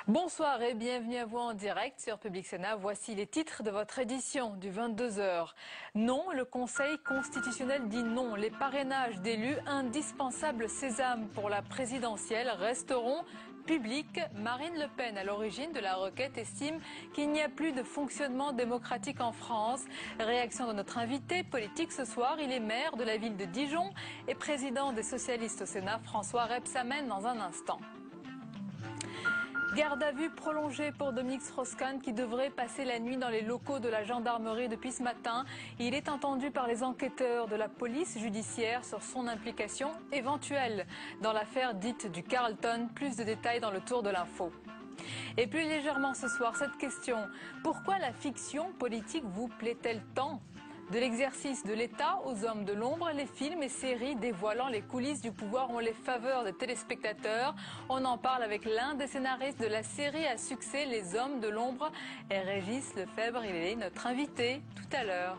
Bonsoir et bienvenue à vous en direct sur Public Sénat. Voici les titres de votre édition du 22h. Non, le Conseil constitutionnel dit non. Les parrainages d'élus, indispensables sésame pour la présidentielle, resteront publics. Marine Le Pen, à l'origine de la requête, estime qu'il n'y a plus de fonctionnement démocratique en France. Réaction de notre invité politique ce soir. Il est maire de la ville de Dijon et président des socialistes au Sénat. François Rebsamen dans un instant. Garde à vue prolongée pour Dominique Strauss-Kahn qui devrait passer la nuit dans les locaux de la gendarmerie depuis ce matin. Il est entendu par les enquêteurs de la police judiciaire sur son implication éventuelle dans l'affaire dite du Carlton. Plus de détails dans le tour de l'info. Et plus légèrement ce soir, cette question. Pourquoi la fiction politique vous plaît-elle tant ? De l'exercice de l'État aux hommes de l'ombre, les films et séries dévoilant les coulisses du pouvoir ont les faveurs des téléspectateurs. On en parle avec l'un des scénaristes de la série à succès Les Hommes de l'ombre, et Régis Lefebvre. Il est notre invité tout à l'heure.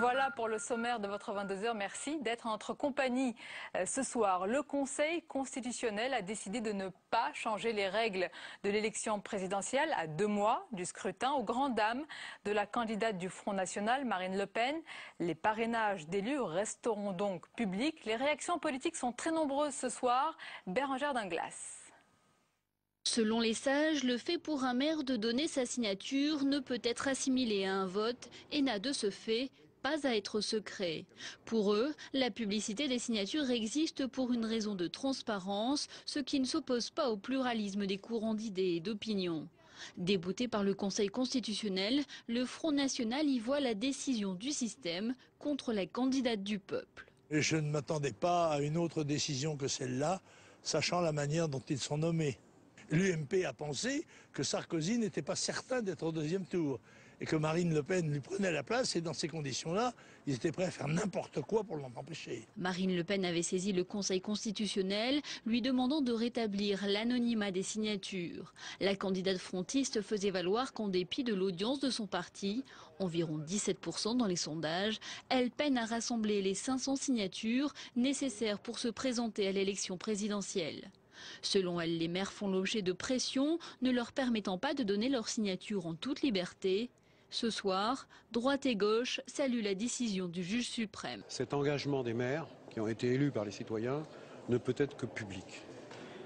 Voilà pour le sommaire de votre 22h. Merci d'être en notre compagnie ce soir. Le Conseil constitutionnel a décidé de ne pas changer les règles de l'élection présidentielle à 2 mois du scrutin aux grandes dames de la candidate du Front National, Marine Le Pen. Les parrainages d'élus resteront donc publics. Les réactions politiques sont très nombreuses ce soir. Bérengère Dinglas. Selon les sages, le fait pour un maire de donner sa signature ne peut être assimilé à un vote et n'a de ce fait pas à être secret. Pour eux, la publicité des signatures existe pour une raison de transparence, ce qui ne s'oppose pas au pluralisme des courants d'idées et d'opinion. Débouté par le Conseil constitutionnel, le Front National y voit la décision du système contre la candidate du peuple. Et je ne m'attendais pas à une autre décision que celle-là, sachant la manière dont ils sont nommés. L'UMP a pensé que Sarkozy n'était pas certain d'être au 2e tour et que Marine Le Pen lui prenait la place, et dans ces conditions-là, ils étaient prêts à faire n'importe quoi pour l'en empêcher. Marine Le Pen avait saisi le Conseil constitutionnel, lui demandant de rétablir l'anonymat des signatures. La candidate frontiste faisait valoir qu'en dépit de l'audience de son parti, environ 17% dans les sondages, elle peine à rassembler les 500 signatures nécessaires pour se présenter à l'élection présidentielle. Selon elle, les maires font l'objet de pression, ne leur permettant pas de donner leur signature en toute liberté. Ce soir, droite et gauche saluent la décision du juge suprême. Cet engagement des maires, qui ont été élus par les citoyens, ne peut être que public,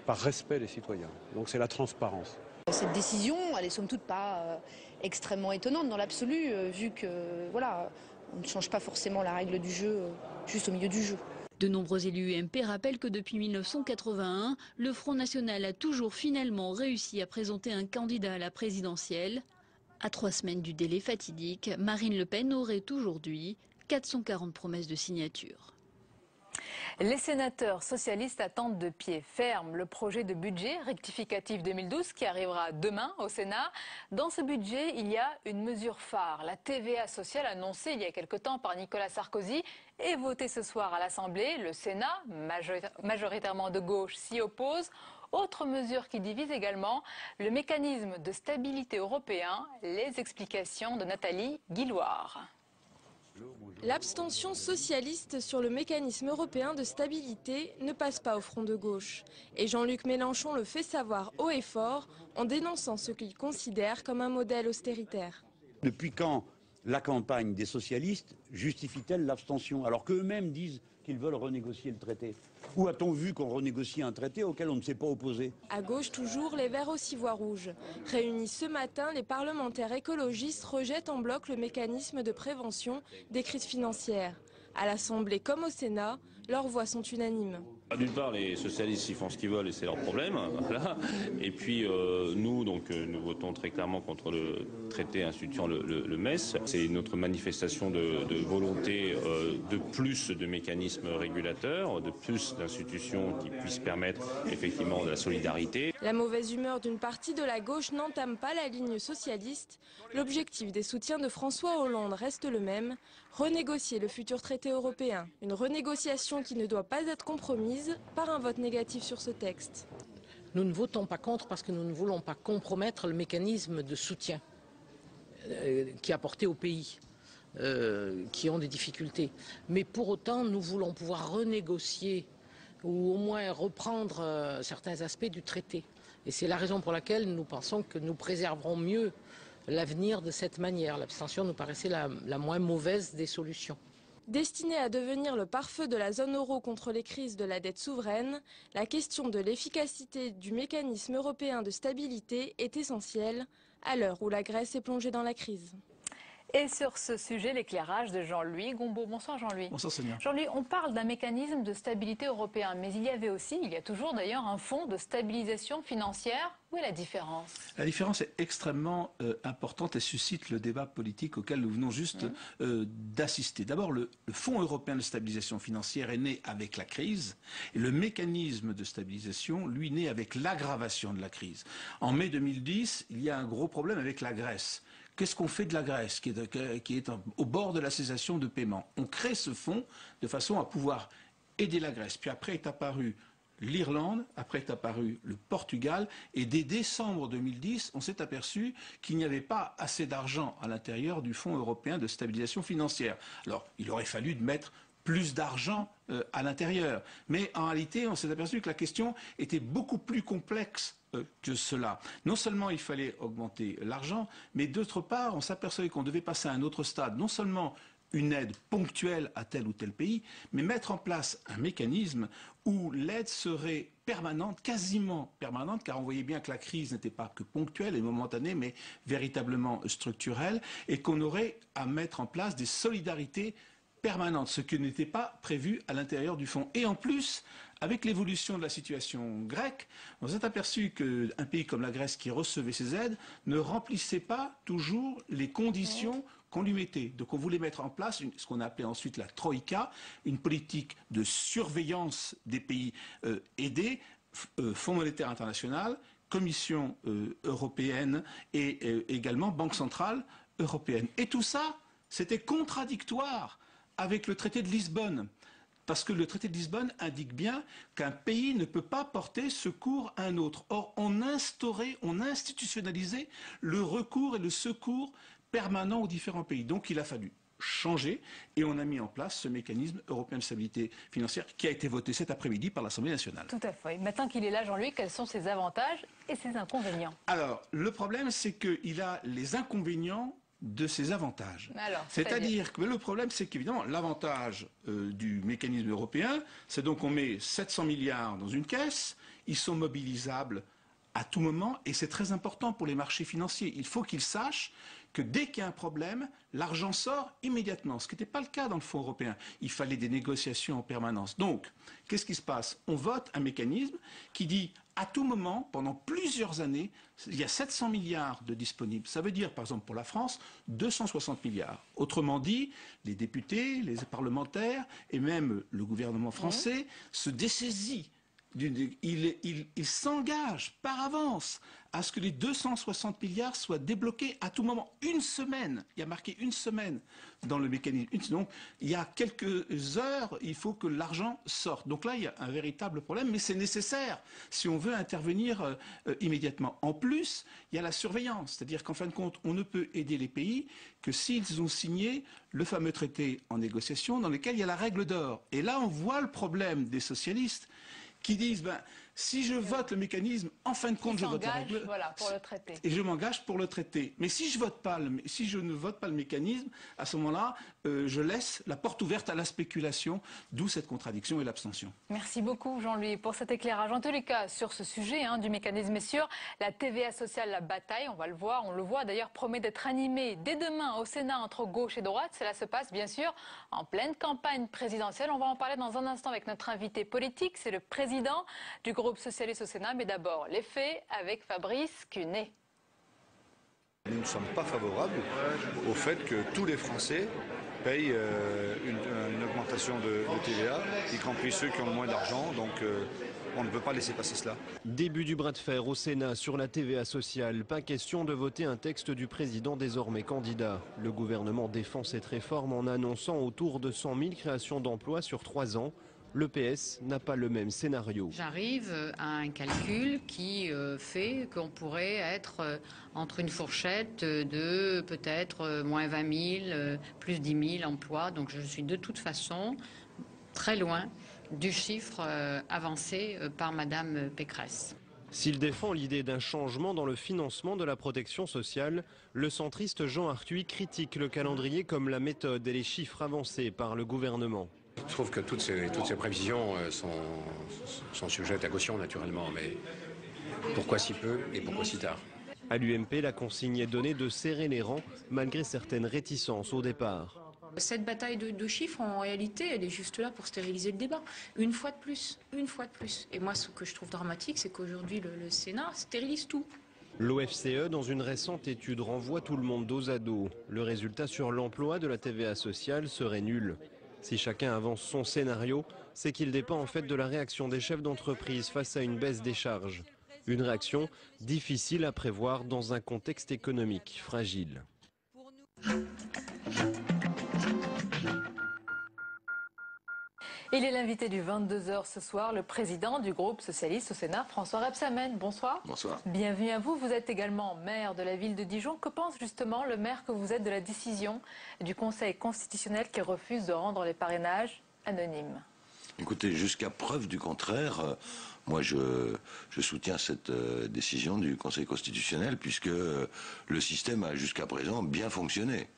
par respect des citoyens. Donc c'est la transparence. Cette décision, elle est somme toute pas extrêmement étonnante dans l'absolu, vu que voilà, on ne change pas forcément la règle du jeu juste au milieu du jeu. De nombreux élus UMP rappellent que depuis 1981, le Front National a toujours finalement réussi à présenter un candidat à la présidentielle. À 3 semaines du délai fatidique, Marine Le Pen aurait aujourd'hui 440 promesses de signature. Les sénateurs socialistes attendent de pied ferme le projet de budget rectificatif 2012 qui arrivera demain au Sénat. Dans ce budget, il y a une mesure phare, la TVA sociale annoncée il y a quelque temps par Nicolas Sarkozy et votée ce soir à l'Assemblée. Le Sénat, majoritairement de gauche, s'y oppose. Autre mesure qui divise également, le mécanisme de stabilité européen. Les explications de Nathalie Guilloire. L'abstention socialiste sur le mécanisme européen de stabilité ne passe pas au front de gauche. Et Jean-Luc Mélenchon le fait savoir haut et fort en dénonçant ce qu'il considère comme un modèle austéritaire. Depuis quand la campagne des socialistes justifie-t-elle l'abstention alors qu'eux-mêmes disent qu'ils veulent renégocier le traité? Où a-t-on vu qu'on renégocie un traité auquel on ne s'est pas opposé? À gauche toujours, les Verts aussi voient rouge. Réunis ce matin, les parlementaires écologistes rejettent en bloc le mécanisme de prévention des crises financières. À l'Assemblée comme au Sénat, leurs voix sont unanimes. D'une part, les socialistes ils font ce qu'ils veulent et c'est leur problème. Voilà. Et puis nous votons très clairement contre le traité instituant le MES. C'est notre manifestation de volonté de plus de mécanismes régulateurs, de plus d'institutions qui puissent permettre effectivement de la solidarité. La mauvaise humeur d'une partie de la gauche n'entame pas la ligne socialiste. L'objectif des soutiens de François Hollande reste le même, renégocier le futur traité européen. Une renégociation qui ne doit pas être compromise par un vote négatif sur ce texte. Nous ne votons pas contre parce que nous ne voulons pas compromettre le mécanisme de soutien qui est apporté au pays. qui ont des difficultés. Mais pour autant, nous voulons pouvoir renégocier ou au moins reprendre certains aspects du traité. Et c'est la raison pour laquelle nous pensons que nous préserverons mieux l'avenir de cette manière. L'abstention nous paraissait la moins mauvaise des solutions. Destinée à devenir le pare-feu de la zone euro contre les crises de la dette souveraine, la question de l'efficacité du mécanisme européen de stabilité est essentielle à l'heure où la Grèce est plongée dans la crise. Et sur ce sujet, l'éclairage de Jean-Louis Gombaud. Bonsoir Jean-Louis. Bonsoir Sonia. Jean-Louis, on parle d'un mécanisme de stabilité européen, mais il y avait aussi, il y a toujours d'ailleurs un fonds de stabilisation financière. Où est la différence? La différence est extrêmement importante et suscite le débat politique auquel nous venons juste d'assister. D'abord, le Fonds européen de stabilisation financière est né avec la crise et le mécanisme de stabilisation, lui, naît avec l'aggravation de la crise. En mai 2010, il y a un gros problème avec la Grèce. Qu'est-ce qu'on fait de la Grèce qui est au bord de la cessation de paiement? On crée ce fonds de façon à pouvoir aider la Grèce. Puis après est apparu l'Irlande, après est apparu le Portugal, et dès décembre 2010, on s'est aperçu qu'il n'y avait pas assez d'argent à l'intérieur du Fonds européen de stabilisation financière. Alors, il aurait fallu mettre plus d'argent à l'intérieur. Mais en réalité, on s'est aperçu que la question était beaucoup plus complexe que cela. Non seulement il fallait augmenter l'argent, mais d'autre part, on s'apercevait qu'on devait passer à un autre stade. Non seulement une aide ponctuelle à tel ou tel pays, mais mettre en place un mécanisme où l'aide serait permanente, quasiment permanente, car on voyait bien que la crise n'était pas que ponctuelle et momentanée, mais véritablement structurelle, et qu'on aurait à mettre en place des solidarités permanentes, ce qui n'était pas prévu à l'intérieur du fonds. Et en plus, avec l'évolution de la situation grecque, on s'est aperçu qu'un pays comme la Grèce qui recevait ces aides ne remplissait pas toujours les conditions qu'on lui mettait. Donc on voulait mettre en place ce qu'on a appelé ensuite la Troïka, une politique de surveillance des pays aidés, Fonds monétaire international, Commission européenne et également Banque centrale européenne. Et tout ça, c'était contradictoire avec le traité de Lisbonne. Parce que le traité de Lisbonne indique bien qu'un pays ne peut pas porter secours à un autre. Or, on institutionnalisait le recours et le secours permanent aux différents pays. Donc, il a fallu changer et on a mis en place ce mécanisme européen de stabilité financière qui a été voté cet après-midi par l'Assemblée nationale. Tout à fait. Maintenant qu'il est là, Jean-Louis, quels sont ses avantages et ses inconvénients? Alors, le problème, c'est qu'il a les inconvénients de ses avantages. C'est-à-dire que le problème, c'est qu'évidemment, l'avantage du mécanisme européen, c'est donc on met 700 milliards dans une caisse, ils sont mobilisables à tout moment, et c'est très important pour les marchés financiers. Il faut qu'ils sachent que dès qu'il y a un problème, l'argent sort immédiatement, ce qui n'était pas le cas dans le Fonds européen. Il fallait des négociations en permanence. Donc, qu'est-ce qui se passe? On vote un mécanisme qui dit à tout moment, pendant plusieurs années, il y a 700 milliards de disponibles. Ça veut dire, par exemple, pour la France, 260 milliards. Autrement dit, les députés, les parlementaires et même le gouvernement français se dessaisissent. Il s'engage par avance à ce que les 260 milliards soient débloqués à tout moment. Une semaine, il y a marqué une semaine dans le mécanisme. Donc, il y a quelques heures, il faut que l'argent sorte. Donc là, il y a un véritable problème, mais c'est nécessaire si on veut intervenir immédiatement. En plus, il y a la surveillance, c'est-à-dire qu'en fin de compte, on ne peut aider les pays que s'ils ont signé le fameux traité en négociation dans lequel il y a la règle d'or. Et là, on voit le problème des socialistes qui disent si je vote le mécanisme, en fin de compte, je vote la règle. Voilà, pour le traité. Et je m'engage pour le traité. Mais si je ne vote pas le mécanisme, à ce moment-là, je laisse la porte ouverte à la spéculation, d'où cette contradiction et l'abstention. Merci beaucoup, Jean-Louis, pour cet éclairage. En tous les cas, sur ce sujet du mécanisme et sur la TVA sociale, la bataille, on va le voir, on le voit d'ailleurs, promet d'être animée dès demain au Sénat entre gauche et droite. Cela se passe, bien sûr, en pleine campagne présidentielle. On va en parler dans un instant avec notre invité politique. C'est le président du groupe socialiste au Sénat, mais d'abord les faits avec Fabrice Cunet. Nous ne sommes pas favorables au fait que tous les Français payent une augmentation de TVA, y compris ceux qui ont le moins d'argent, donc on ne peut pas laisser passer cela. Début du bras de fer au Sénat sur la TVA sociale. Pas question de voter un texte du président désormais candidat. Le gouvernement défend cette réforme en annonçant autour de 100 000 créations d'emplois sur 3 ans. Le PS n'a pas le même scénario. J'arrive à un calcul qui fait qu'on pourrait être entre une fourchette de peut-être moins 20 000, plus 10 000 emplois. Donc je suis de toute façon très loin du chiffre avancé par Madame Pécresse. S'il défend l'idée d'un changement dans le financement de la protection sociale, le centriste Jean Arthuis critique le calendrier comme la méthode et les chiffres avancés par le gouvernement. Je trouve que toutes ces prévisions sont sujettes à caution naturellement, mais pourquoi si peu et pourquoi si tard? À l'UMP, la consigne est donnée de serrer les rangs malgré certaines réticences au départ. Cette bataille de chiffres, en réalité, elle est juste là pour stériliser le débat. Une fois de plus, une fois de plus. Et moi, ce que je trouve dramatique, c'est qu'aujourd'hui, le Sénat stérilise tout. L'OFCE, dans une récente étude, renvoie tout le monde dos à dos. Le résultat sur l'emploi de la TVA sociale serait nul. Si chacun avance son scénario, c'est qu'il dépend en fait de la réaction des chefs d'entreprise face à une baisse des charges. Une réaction difficile à prévoir dans un contexte économique fragile. Il est l'invité du 22h ce soir, le président du groupe socialiste au Sénat, François Rebsamen. Bonsoir. Bonsoir. Bienvenue à vous. Vous êtes également maire de la ville de Dijon. Que pense justement le maire que vous êtes de la décision du Conseil constitutionnel qui refuse de rendre les parrainages anonymes? Écoutez, jusqu'à preuve du contraire, moi je soutiens cette décision du Conseil constitutionnel puisque le système a jusqu'à présent bien fonctionné.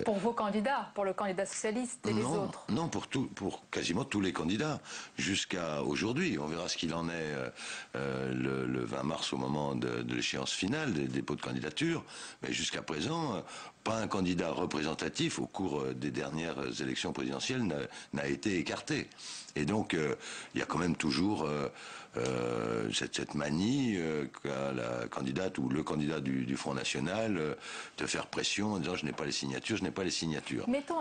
Pour vos candidats, pour le candidat socialiste et les autres? Non, pour quasiment tous les candidats, jusqu'à aujourd'hui. On verra ce qu'il en est le 20 mars au moment de l'échéance finale des dépôts de candidature. Mais jusqu'à présent, pas un candidat représentatif au cours des dernières élections présidentielles n'a été écarté. Et donc, il y a quand même toujours cette manie qu'a la candidate ou le candidat du Front National de faire pression en disant je n'ai pas les signatures, je n'ai pas les signatures. Mettons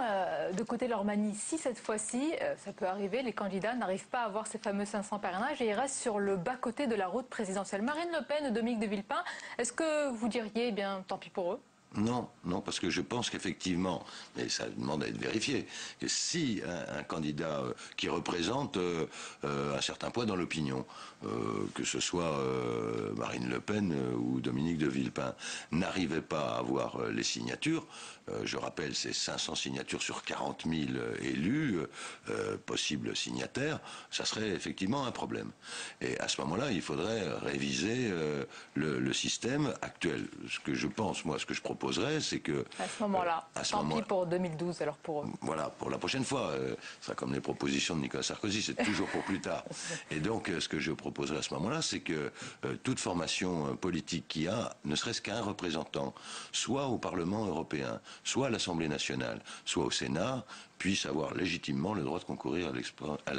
de côté leur manie. Si cette fois-ci, ça peut arriver, les candidats n'arrivent pas à avoir ces fameux 500 parrainages et ils restent sur le bas-côté de la route présidentielle. Marine Le Pen, Dominique de Villepin, est-ce que vous diriez, eh bien, tant pis pour eux? Non, parce que je pense qu'effectivement, mais ça demande à être vérifié, que si un candidat qui représente un certain poids dans l'opinion, que ce soit Marine Le Pen ou Dominique de Villepin, n'arrivait pas à avoir les signatures, je rappelle, c'est 500 signatures sur 40 000 élus, possibles signataires, ça serait effectivement un problème. Et à ce moment-là, il faudrait réviser le système actuel. Ce que je pense, moi, ce que je proposerais, c'est que... À ce moment-là, tant pis pour 2012, alors pour eux. Voilà, pour la prochaine fois. Ce sera comme les propositions de Nicolas Sarkozy, c'est toujours pour plus tard. Et donc, ce que je proposerais à ce moment-là, c'est que toute formation politique qui a, ne serait-ce qu'un représentant, soit au Parlement européen, soit à l'Assemblée nationale, soit au Sénat, puisse avoir légitimement le droit de concourir à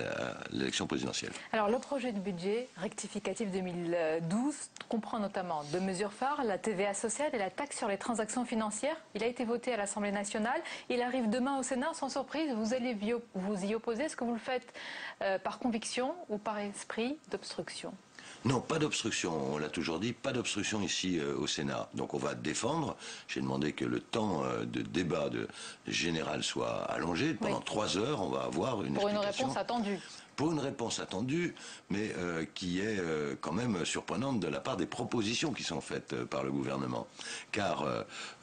l'élection présidentielle. Alors le projet de budget rectificatif 2012 comprend notamment deux mesures phares, la TVA sociale et la taxe sur les transactions financières. Il a été voté à l'Assemblée nationale, il arrive demain au Sénat. Sans surprise, vous allez vous y opposer. Est-ce que vous le faites par conviction ou par esprit d'obstruction? Non, pas d'obstruction, on l'a toujours dit, pas d'obstruction ici au Sénat. Donc on va défendre, j'ai demandé que le temps de débat général soit allongé. Pendant 3 heures, on va avoir une explication. Pour une réponse attendue. Pour une réponse attendue, mais qui est quand même surprenante de la part des propositions qui sont faites par le gouvernement. Car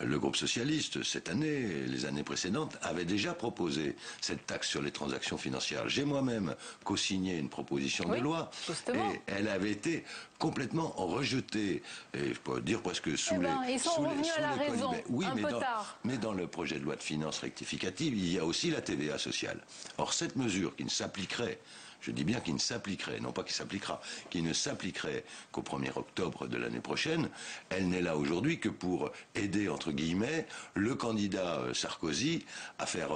le groupe socialiste, cette année et les années précédentes, avait déjà proposé cette taxe sur les transactions financières. J'ai moi-même co-signé une proposition de loi justement. Et elle avait été complètement rejetée, et je peux dire presque sous les... Ils sont revenus à la raison, un peu tard. Mais dans le projet de loi de finances rectificative, il y a aussi la TVA sociale. Or, cette mesure qui ne s'appliquerait, je dis bien qu'il ne s'appliquerait, non pas qu'il s'appliquera, qui ne s'appliquerait qu'au 1er octobre de l'année prochaine, elle n'est là aujourd'hui que pour aider, entre guillemets, le candidat Sarkozy à faire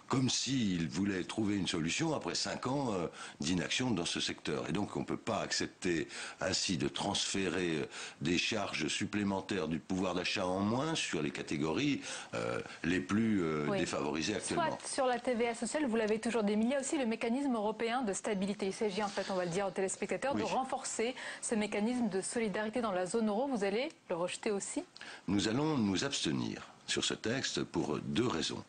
comme s'il voulait trouver une solution après 5 ans d'inaction dans ce secteur. Et donc on ne peut pas accepter ainsi de transférer des charges supplémentaires du pouvoir d'achat en moins sur les catégories les plus défavorisées actuellement. Soit sur la TVA sociale, vous l'avez toujours dit, mais il y a aussi le mécanisme européen de stabilité. Il s'agit en fait, on va le dire aux téléspectateurs, de renforcer ce mécanisme de solidarité dans la zone euro. Vous allez le rejeter aussi? Nous allons nous abstenir. sur ce texte pour 2 raisons.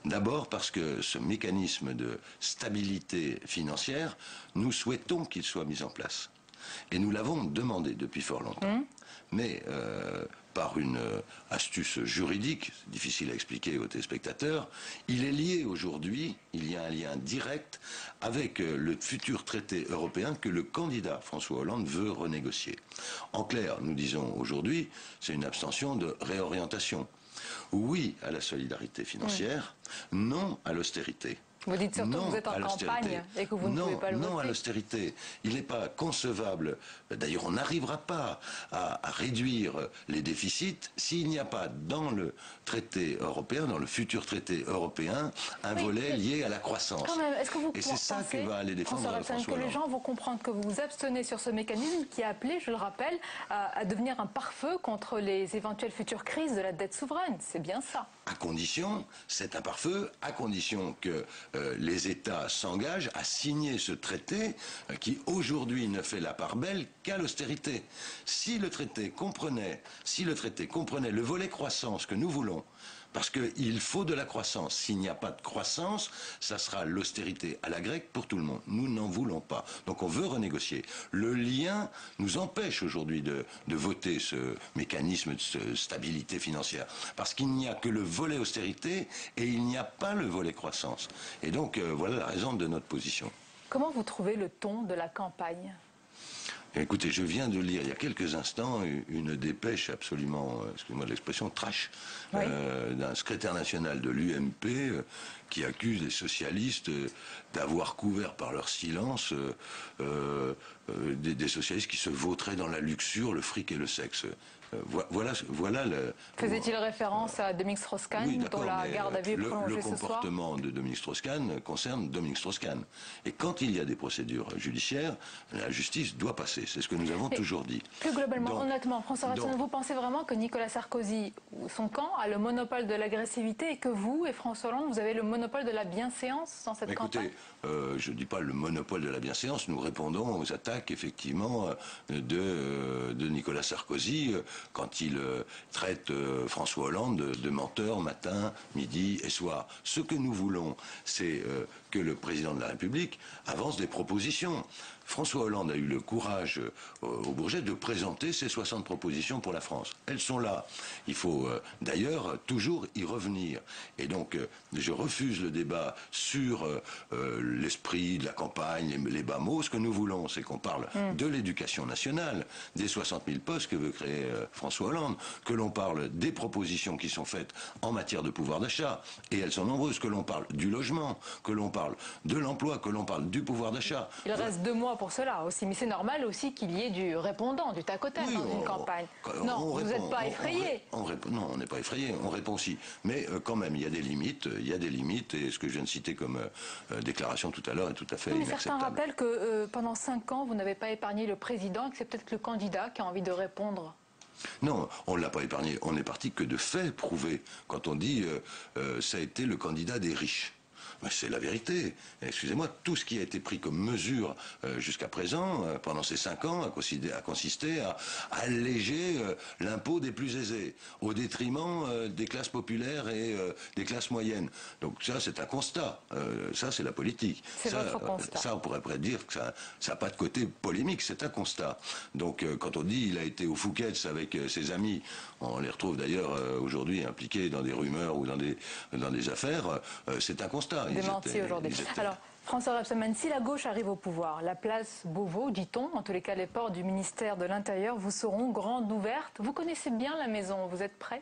D'abord parce que ce mécanisme de stabilité financière, nous souhaitons qu'il soit mis en place. Et nous l'avons demandé depuis fort longtemps. Mais par une astuce juridique, difficile à expliquer aux téléspectateurs, il est lié aujourd'hui, il y a un lien direct avec le futur traité européen que le candidat François Hollande veut renégocier. En clair, nous disons aujourd'hui, c'est une abstention de réorientation. Oui à la solidarité financière, non à l'austérité. Vous dites surtout que vous êtes en campagne et que vous ne pouvez pas le voter. Non à l'austérité. Il n'est pas concevable, d'ailleurs on n'arrivera pas à réduire les déficits s'il n'y a pas dans le traité européen, dans le futur traité européen, un volet lié à la croissance. Quand même, est-ce que vous et c'est ça que va aller défendre François que Hollande. les gens vont comprendre que vous vous abstenez sur ce mécanisme qui est appelé, je le rappelle, à devenir un pare-feu contre les éventuelles futures crises de la dette souveraine. C'est bien ça. À condition, c'est un pare-feu, à condition que les États s'engagent à signer ce traité qui aujourd'hui ne fait la part belle qu'à l'austérité. Si le traité comprenait le volet croissance que nous voulons, parce qu'il faut de la croissance. S'il n'y a pas de croissance, ça sera l'austérité à la grecque pour tout le monde. Nous n'en voulons pas. Donc on veut renégocier. Le lien nous empêche aujourd'hui de voter ce mécanisme de stabilité financière. Parce qu'il n'y a que le volet austérité et il n'y a pas le volet croissance. Et donc voilà la raison de notre position. Comment vous trouvez le ton de la campagne ? Écoutez, je viens de lire il y a quelques instants une dépêche absolument, excusez-moi de l'expression, trash, d'un secrétaire national de l'UMP qui accuse les socialistes d'avoir couvert par leur silence des socialistes qui se vautraient dans la luxure, le fric et le sexe. Voilà le... Faisait-il référence à Dominique Strauss-Kahn, dont la garde à vue est prolongée ce soir ? Le comportement de Dominique Strauss-Kahn concerne Dominique Strauss-Kahn. Et quand il y a des procédures judiciaires, la justice doit passer. C'est ce que nous avons toujours dit. Plus globalement, honnêtement, François Ravsman, vous pensez vraiment que Nicolas Sarkozy, son camp, a le monopole de l'agressivité et que vous et François Hollande, vous avez le monopole de la bienséance dans cette campagne ? Je ne dis pas le monopole de la bienséance. Nous répondons aux attaques, effectivement, de Nicolas Sarkozy quand il traite François Hollande de menteur matin, midi et soir. Ce que nous voulons, c'est que le président de la République avance des propositions. François Hollande a eu le courage au Bourget de présenter ses 60 propositions pour la France. Elles sont là. Il faut d'ailleurs toujours y revenir. Et donc je refuse le débat sur l'esprit de la campagne, les bas mots. Ce que nous voulons, c'est qu'on parle de l'éducation nationale, des 60 000 postes que veut créer François Hollande, que l'on parle des propositions qui sont faites en matière de pouvoir d'achat, et elles sont nombreuses, que l'on parle du logement, que l'on parle de l'emploi, que l'on parle du pouvoir d'achat. Il reste 2 mois pour cela aussi, mais c'est normal aussi qu'il y ait du répondant, du tac au tac dans une campagne. Non, vous n'êtes pas effrayé. Non, on n'est pas effrayé, on répond aussi. Mais quand même, il y a des limites, et ce que je viens de citer comme déclaration tout à l'heure est tout à fait inacceptable. Certains rappellent que pendant 5 ans, vous n'avez pas épargné le président, et que c'est peut-être le candidat qui a envie de répondre. Non, on ne l'a pas épargné. On n'est parti que de faits prouvés. Quand on dit ça a été le candidat des riches. C'est la vérité. Excusez-moi, tout ce qui a été pris comme mesure jusqu'à présent, pendant ces 5 ans, a consisté à alléger l'impôt des plus aisés, au détriment des classes populaires et des classes moyennes. Donc ça, c'est un constat. Ça, c'est la politique. C'est votre constat. Ça, on pourrait dire que ça n'a pas de côté polémique, c'est un constat. Donc quand on dit il a été au Fouquet's avec ses amis, on les retrouve d'ailleurs aujourd'hui impliqués dans des rumeurs ou dans des affaires, c'est un constat. Démenti aujourd'hui. Alors, François Ravsman, si la gauche arrive au pouvoir, la place Beauvau, dit-on, en tous les cas les portes du ministère de l'Intérieur vous seront grandes ouvertes. Vous connaissez bien la maison, vous êtes prêt ?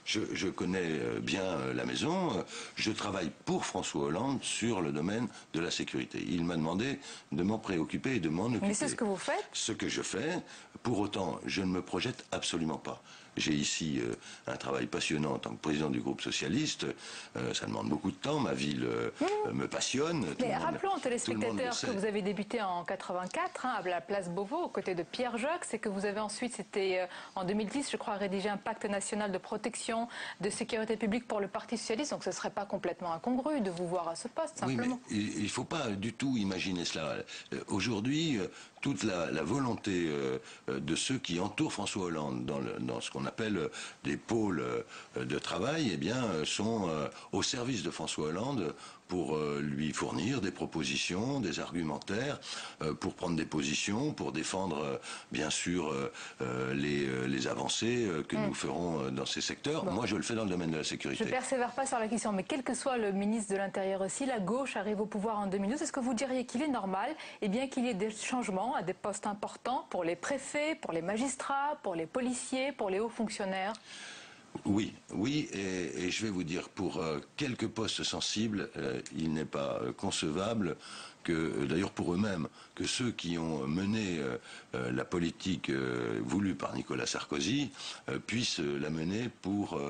Je connais bien la maison. Je travaille pour François Hollande sur le domaine de la sécurité. Il m'a demandé de m'en préoccuper et de m'en occuper. Mais c'est ce que vous faites ? Ce que je fais. Pour autant, je ne me projette absolument pas. J'ai ici un travail passionnant en tant que président du groupe socialiste. Ça demande beaucoup de temps. Ma ville me passionne. Mais rappelons aux téléspectateurs que vous avez débuté en 84 à la place Beauvau, aux côtés de Pierre Joxe, et que vous avez ensuite, c'était en 2010, je crois, rédigé un pacte national de protection commission de sécurité publique pour le Parti socialiste, donc ce ne serait pas complètement incongru de vous voir à ce poste, simplement. Oui, mais il ne faut pas du tout imaginer cela. Aujourd'hui, toute la volonté de ceux qui entourent François Hollande dans ce qu'on appelle des pôles de travail, eh bien, sont au service de François Hollande pour lui fournir des propositions, des argumentaires, pour prendre des positions, pour défendre bien sûr les avancées que nous ferons dans ces secteurs. Bon. Moi, je le fais dans le domaine de la sécurité. Je ne persévère pas sur la question, mais quel que soit le ministre de l'Intérieur, si la gauche arrive au pouvoir en 2012, est-ce que vous diriez qu'il est normal qu'il y ait des changements à des postes importants pour les préfets, pour les magistrats, pour les policiers, pour les hauts fonctionnaires ? Oui, et je vais vous dire, pour quelques postes sensibles, il n'est pas concevable que, d'ailleurs pour eux-mêmes, que ceux qui ont mené la politique voulue par Nicolas Sarkozy puissent la mener pour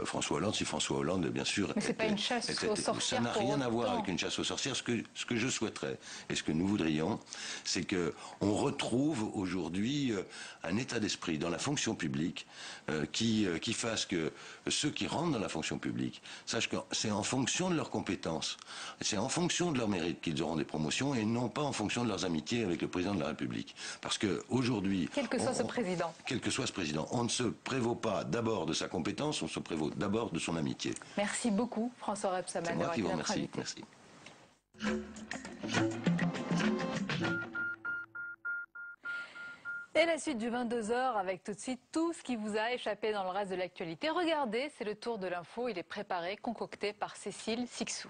François Hollande, si François Hollande, bien sûr... Mais c'est pas une chasse aux sorcières. Ça n'a rien à voir avec une chasse aux sorcières. Ce que je souhaiterais, et ce que nous voudrions, c'est qu'on retrouve aujourd'hui un état d'esprit dans la fonction publique qui fasse que ceux qui rentrent dans la fonction publique sachent que c'est en fonction de leurs compétences, c'est en fonction de leur mérite qu'ils auront des promotions et non pas en fonction de leurs amitiés avec le président de la République. Parce qu'aujourd'hui... Quel que soit ce président. Quel que soit ce président. On ne se prévaut pas d'abord de sa compétence, on se prévaut d'abord de son amitié. Merci beaucoup, François Rebsamen. C'est moi qui vous remercie. Merci. Et la suite du 22h avec tout de suite tout ce qui vous a échappé dans le reste de l'actualité. Regardez, c'est le tour de l'info, il est préparé, concocté par Cécile Sixou.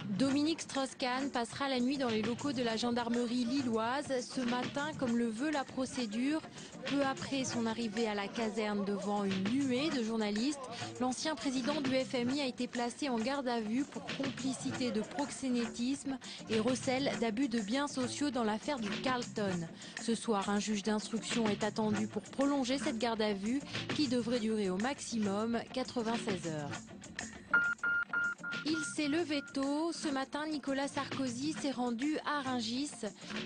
Dominique Strauss-Kahn passera la nuit dans les locaux de la gendarmerie lilloise ce matin, comme le veut la procédure. Peu après son arrivée à la caserne devant une nuée de journalistes, l'ancien président du FMI a été placé en garde à vue pour complicité de proxénétisme et recel d'abus de biens sociaux dans l'affaire du Carlton. Ce soir, un juge d'instruction est attendu pour prolonger cette garde à vue qui devrait durer au maximum 96 heures. Il s'est levé tôt. Ce matin, Nicolas Sarkozy s'est rendu à Rungis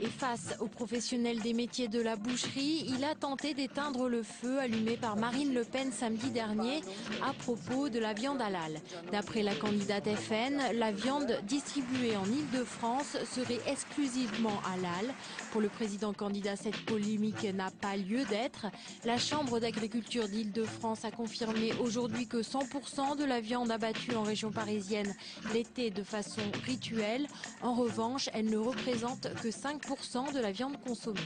et face aux professionnels des métiers de la boucherie, il a tenté d'éteindre le feu allumé par Marine Le Pen samedi dernier à propos de la viande halal. D'après la candidate FN, la viande distribuée en Île-de-France serait exclusivement halal. Pour le président candidat, cette polémique n'a pas lieu d'être. La Chambre d'agriculture d'Île-de-France a confirmé aujourd'hui que 100% de la viande abattue en région parisienne l'était de façon rituelle. En revanche, elle ne représente que 5% de la viande consommée.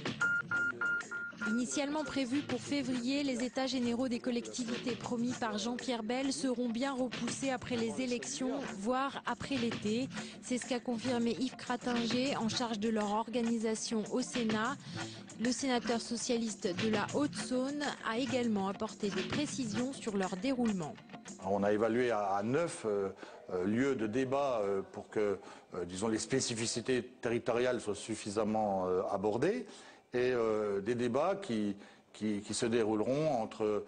Initialement prévus pour février, les états généraux des collectivités promis par Jean-Pierre Bel seront bien repoussés après les élections, voire après l'été. C'est ce qu'a confirmé Yves Crattinger, en charge de leur organisation au Sénat. Le sénateur socialiste de la Haute-Saône a également apporté des précisions sur leur déroulement. On a évalué à 9 lieux de débat pour que, disons, les spécificités territoriales soient suffisamment abordées. Et des débats qui se dérouleront entre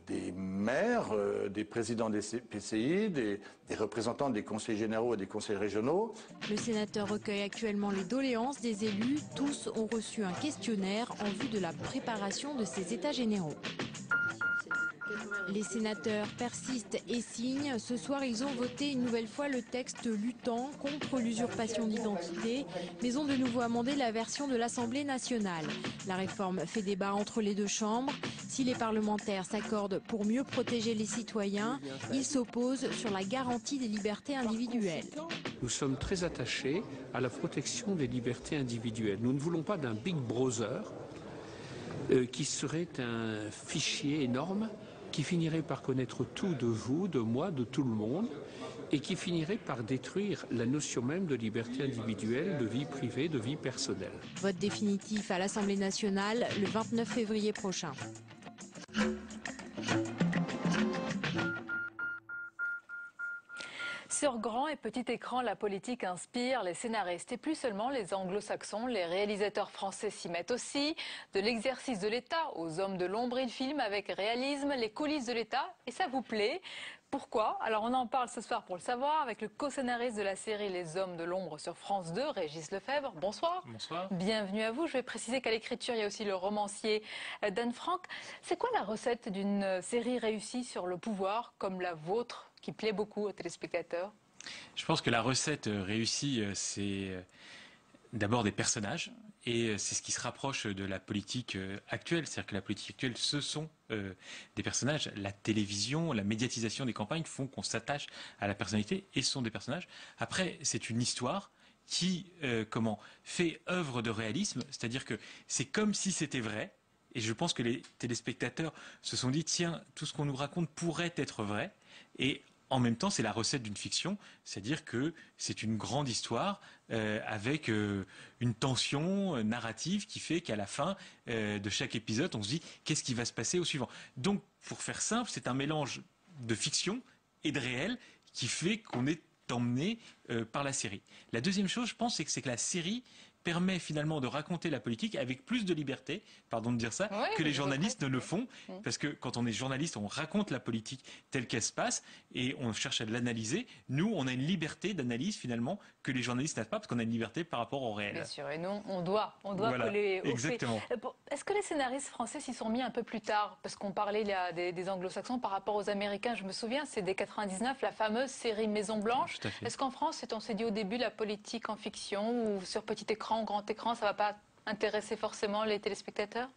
des maires, des présidents des PCI, des représentants des conseils généraux et des conseils régionaux. Le sénateur recueille actuellement les doléances des élus. Tous ont reçu un questionnaire en vue de la préparation de ces états généraux. Les sénateurs persistent et signent. Ce soir, ils ont voté une nouvelle fois le texte luttant contre l'usurpation d'identité, mais ont de nouveau amendé la version de l'Assemblée nationale. La réforme fait débat entre les deux chambres. Si les parlementaires s'accordent pour mieux protéger les citoyens, ils s'opposent sur la garantie des libertés individuelles. Nous sommes très attachés à la protection des libertés individuelles. Nous ne voulons pas d'un Big Brother qui serait un fichier énorme qui finirait par connaître tout de vous, de moi, de tout le monde, et qui finirait par détruire la notion même de liberté individuelle, de vie privée, de vie personnelle. Vote définitif à l'Assemblée nationale le 29 février prochain. Sur grand et petit écran, la politique inspire les scénaristes et plus seulement les anglo-saxons. Les réalisateurs français s'y mettent aussi. De l'exercice de l'État aux hommes de l'ombre, ils filment avec réalisme les coulisses de l'État et ça vous plaît. Pourquoi? Alors on en parle ce soir pour le savoir avec le co-scénariste de la série Les Hommes de l'Ombre sur France 2, Régis Lefebvre. Bonsoir. Bonsoir. Bienvenue à vous. Je vais préciser qu'à l'écriture, il y a aussi le romancier Dan Frank. C'est quoi la recette d'une série réussie sur le pouvoir comme la vôtre qui plaît beaucoup aux téléspectateurs? Je pense que la recette réussie, c'est d'abord des personnages. Et c'est ce qui se rapproche de la politique actuelle. C'est-à-dire que la politique actuelle, ce sont des personnages. La télévision, la médiatisation des campagnes font qu'on s'attache à la personnalité et ce sont des personnages. Après, c'est une histoire qui fait œuvre de réalisme. C'est-à-dire que c'est comme si c'était vrai. Et je pense que les téléspectateurs se sont dit, tiens, tout ce qu'on nous raconte pourrait être vrai. Et en même temps, c'est la recette d'une fiction, c'est-à-dire que c'est une grande histoire avec une tension narrative qui fait qu'à la fin de chaque épisode, on se dit qu'est-ce qui va se passer au suivant. Donc, pour faire simple, c'est un mélange de fiction et de réel qui fait qu'on est emmené par la série. La deuxième chose, je pense, c'est que la série permet finalement de raconter la politique avec plus de liberté, pardon de dire ça, que les journalistes ne le font. Parce que quand on est journaliste, on raconte la politique telle qu'elle se passe et on cherche à l'analyser. Nous, on a une liberté d'analyse finalement que les journalistes n'ont pas parce qu'on a une liberté par rapport au réel. Bien sûr, et nous, on doit voilà, coller au exactement. fait. Est-ce que les scénaristes français s'y sont mis un peu plus tard? Parce qu'on parlait là, des anglo-saxons par rapport aux Américains. Je me souviens, c'est dès 99, la fameuse série Maison Blanche. Est-ce qu'en France, on s'est dit au début la politique en fiction ou sur petit écran, grand écran, ça ne va pas intéresser forcément les téléspectateurs?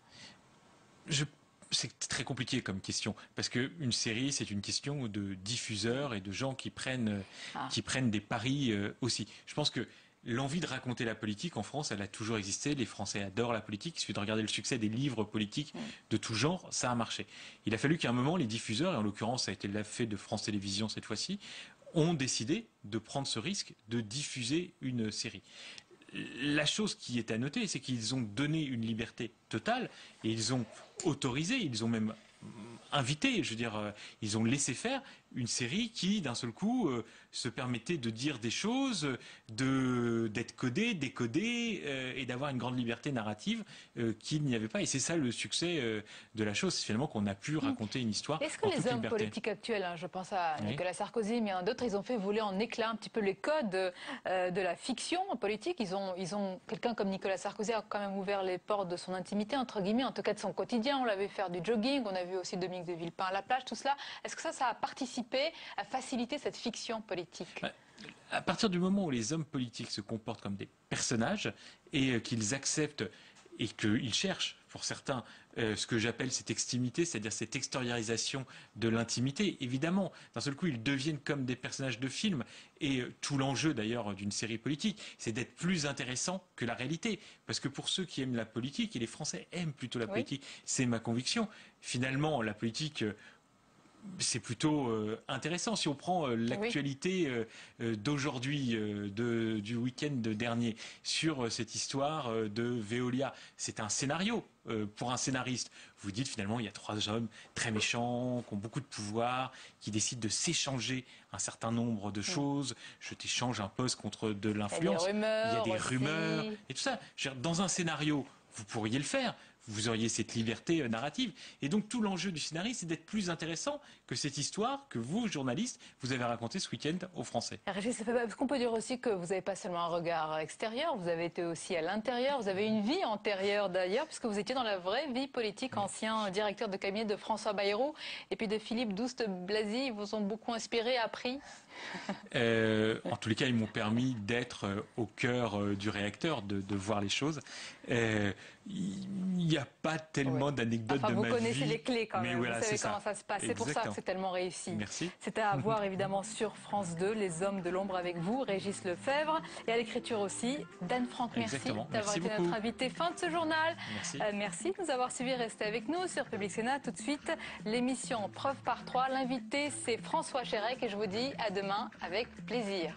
C'est très compliqué comme question, parce qu'une série, c'est une question de diffuseurs et de gens qui prennent des paris aussi. Je pense que l'envie de raconter la politique en France, elle a toujours existé. Les Français adorent la politique. Il suffit de regarder le succès des livres politiques de tout genre, ça a marché. Il a fallu qu'à un moment, les diffuseurs, et en l'occurrence, ça a été fait de France Télévisions cette fois-ci, ont décidé de prendre ce risque de diffuser une série. La chose qui est à noter, c'est qu'ils ont donné une liberté totale et ils ont autorisé, ils ont même invité, je veux dire, ils ont laissé faire une série qui, d'un seul coup, se permettait de dire des choses, d'être codé, décodé et d'avoir une grande liberté narrative qu'il n'y avait pas. Et c'est ça le succès de la chose, c'est finalement qu'on a pu raconter une histoire. Est-ce que les hommes politiques actuels, je pense à Nicolas Sarkozy, mais d'autres, ils ont fait voler en éclats un petit peu les codes de la fiction politique. Ils ont quelqu'un comme Nicolas Sarkozy a quand même ouvert les portes de son intimité, entre guillemets, en tout cas de son quotidien. On l'avait faire du jogging, on a vu aussi Dominique de Villepin à la plage, tout cela. Est-ce que ça a participé à faciliter cette fiction politique? À partir du moment où les hommes politiques se comportent comme des personnages et qu'ils acceptent et qu'ils cherchent, pour certains, ce que j'appelle cette extimité, c'est-à-dire cette extériorisation de l'intimité, évidemment, d'un seul coup, ils deviennent comme des personnages de film. Et tout l'enjeu, d'ailleurs, d'une série politique, c'est d'être plus intéressant que la réalité. Parce que pour ceux qui aiment la politique, et les Français aiment plutôt la politique, c'est ma conviction, finalement, la politique... c'est plutôt intéressant. Si on prend l'actualité d'aujourd'hui, du week-end dernier, sur cette histoire de Veolia, c'est un scénario pour un scénariste. Vous dites finalement, il y a trois hommes très méchants, qui ont beaucoup de pouvoir, qui décident de s'échanger un certain nombre de choses. Je t'échange un poste contre de l'influence. Il y a des rumeurs et tout ça. Dans un scénario, vous pourriez le faire. Vous auriez cette liberté narrative. Et donc tout l'enjeu du scénario, c'est d'être plus intéressant que cette histoire que vous, journalistes, vous avez racontée ce week-end aux Français. Régis, est-ce qu'on peut dire aussi que vous n'avez pas seulement un regard extérieur, vous avez été aussi à l'intérieur, vous avez une vie antérieure d'ailleurs, puisque vous étiez dans la vraie vie politique, ancien directeur de cabinet de François Bayrou et puis de Philippe Douste-Blazy, ils vous ont beaucoup inspiré, appris? En tous les cas, ils m'ont permis d'être au cœur du réacteur, de voir les choses. Il n'y a pas tellement d'anecdotes de ma vie. Vous connaissez les clés quand même, voilà, vous savez comment ça se passe. C'est pour ça que c'est tellement réussi. Merci. C'est à voir évidemment sur France 2, Les Hommes de l'Ombre avec vous, Régis Lefebvre. Et à l'écriture aussi, Dan Frank, merci d'avoir été notre invité. Fin de ce journal. Merci. Merci de nous avoir suivis. Restez avec nous sur Public Sénat. Tout de suite, l'émission Preuve par 3. L'invité, c'est François Chérec et je vous dis à demain avec plaisir.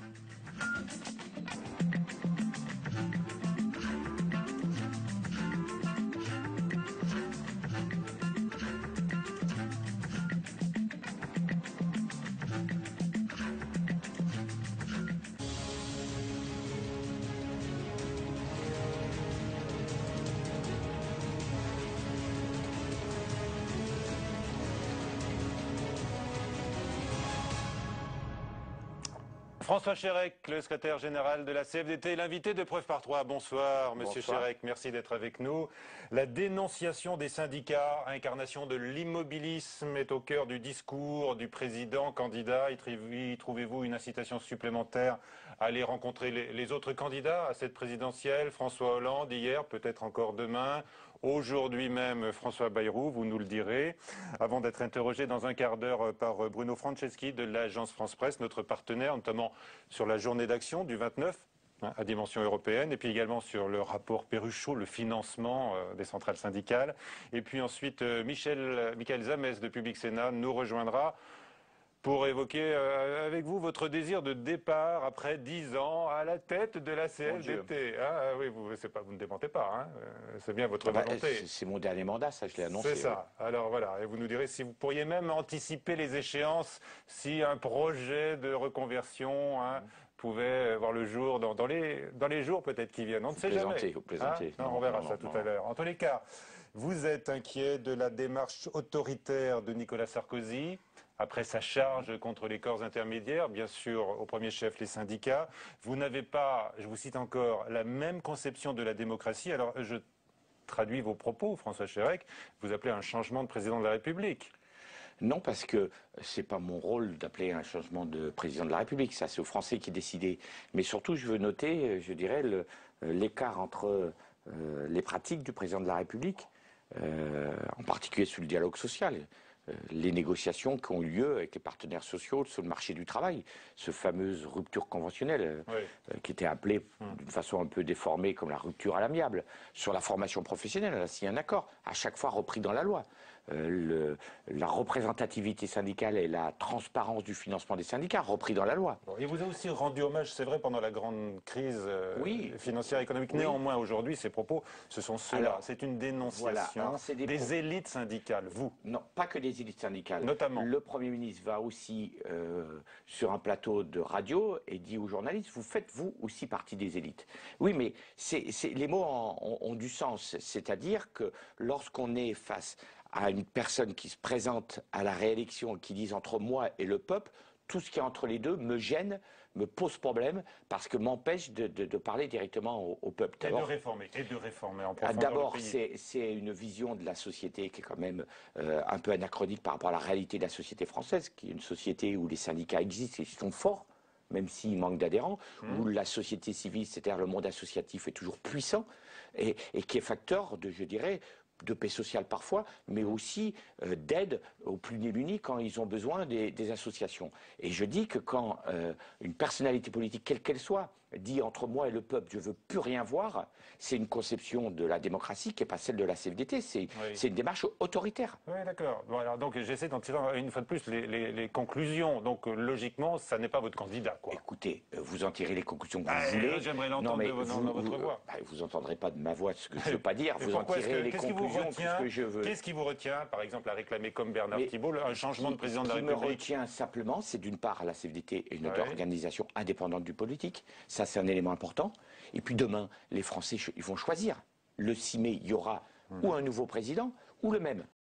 François Chérec, le secrétaire général de la CFDT, l'invité de Preuve par 3. Bonsoir, monsieur Chérec, merci d'être avec nous. La dénonciation des syndicats, incarnation de l'immobilisme, est au cœur du discours du président candidat. Y trouvez-vous une incitation supplémentaire à aller rencontrer les autres candidats à cette présidentielle? François Hollande hier, peut-être encore demain. Aujourd'hui même, François Bayrou, vous nous le direz, avant d'être interrogé dans un quart d'heure par Bruno Franceschi de l'agence France-Presse, notre partenaire, notamment sur la journée d'action du 29 à dimension européenne, et puis également sur le rapport Perruchot, le financement des centrales syndicales. Et puis ensuite, Michael Zamès de Public Sénat nous rejoindra pour évoquer avec vous votre désir de départ après 10 ans à la tête de la CFDT. Ah, oui, vous ne démentez pas, hein, c'est bien votre volonté. C'est mon dernier mandat, ça je l'ai annoncé. C'est ça. Oui. Alors voilà, et vous nous direz si vous pourriez même anticiper les échéances, si un projet de reconversion pouvait voir le jour dans les jours peut-être qui viennent. On ne sait jamais. Vous plaisantez. Non, on verra ça tout à l'heure. En tous les cas, vous êtes inquiet de la démarche autoritaire de Nicolas Sarkozy après sa charge contre les corps intermédiaires, bien sûr au premier chef les syndicats. Vous n'avez pas, je vous cite encore, la même conception de la démocratie. Alors je traduis vos propos, François Chérec, vous appelez un changement de président de la République. Non, parce que c'est pas mon rôle d'appeler un changement de président de la République. Ça, c'est aux Français qui décident. Mais surtout, je veux noter, je dirais, l'écart entre les pratiques du président de la République, en particulier sur le dialogue social. Les négociations qui ont eu lieu avec les partenaires sociaux sur le marché du travail, ce fameuse rupture conventionnelle qui était appelée d'une façon un peu déformée comme la rupture à l'amiable. Sur la formation professionnelle, elle a signé un accord, à chaque fois repris dans la loi. La représentativité syndicale et la transparence du financement des syndicats, repris dans la loi. Il vous a aussi rendu hommage, c'est vrai, pendant la grande crise financière et économique. Néanmoins, aujourd'hui, ces propos, ce sont ceux-là. C'est une dénonciation des élites syndicales, vous. Non, pas que des élites syndicales. Notamment. Le Premier ministre va aussi sur un plateau de radio et dit aux journalistes, vous faites vous aussi partie des élites. Oui, mais les mots ont du sens. C'est-à-dire que lorsqu'on est face à une personne qui se présente à la réélection et qui dit entre moi et le peuple, tout ce qui est entre les deux me gêne, me pose problème, parce que m'empêche de parler directement au peuple. Et de réformer en profondeur. D'abord, c'est une vision de la société qui est quand même un peu anachronique par rapport à la réalité de la société française, qui est une société où les syndicats existent et ils sont forts, même s'il manque d'adhérents, où la société civile, c'est-à-dire le monde associatif, est toujours puissant, et qui est facteur de, je dirais, de paix sociale parfois, mais aussi d'aide aux plus démunis quand ils ont besoin des associations. Et je dis que quand une personnalité politique, quelle qu'elle soit, dit entre moi et le peuple, je ne veux plus rien voir, c'est une conception de la démocratie qui n'est pas celle de la CFDT, c'est une démarche autoritaire. Oui, d'accord. Bon, alors, donc j'essaie d'en tirer une fois de plus les conclusions. Donc logiquement, ça n'est pas votre candidat, quoi. Écoutez, vous en tirez les conclusions que vous voulez. J'aimerais l'entendre dans votre voix. Vous n'entendrez pas de ma voix ce que je ne veux pas dire, vous en tirez les conclusions que ce que je veux. Qu'est-ce qui vous retient, par exemple, à réclamer comme Bernard Thibault un changement de président de la République? Ce qui me retient simplement, c'est d'une part, la CFDT est une organisation indépendante du politique. Ça, c'est un élément important. Et puis demain, les Français, ils vont choisir. Le 6 mai, il y aura ou un nouveau président, ou le même.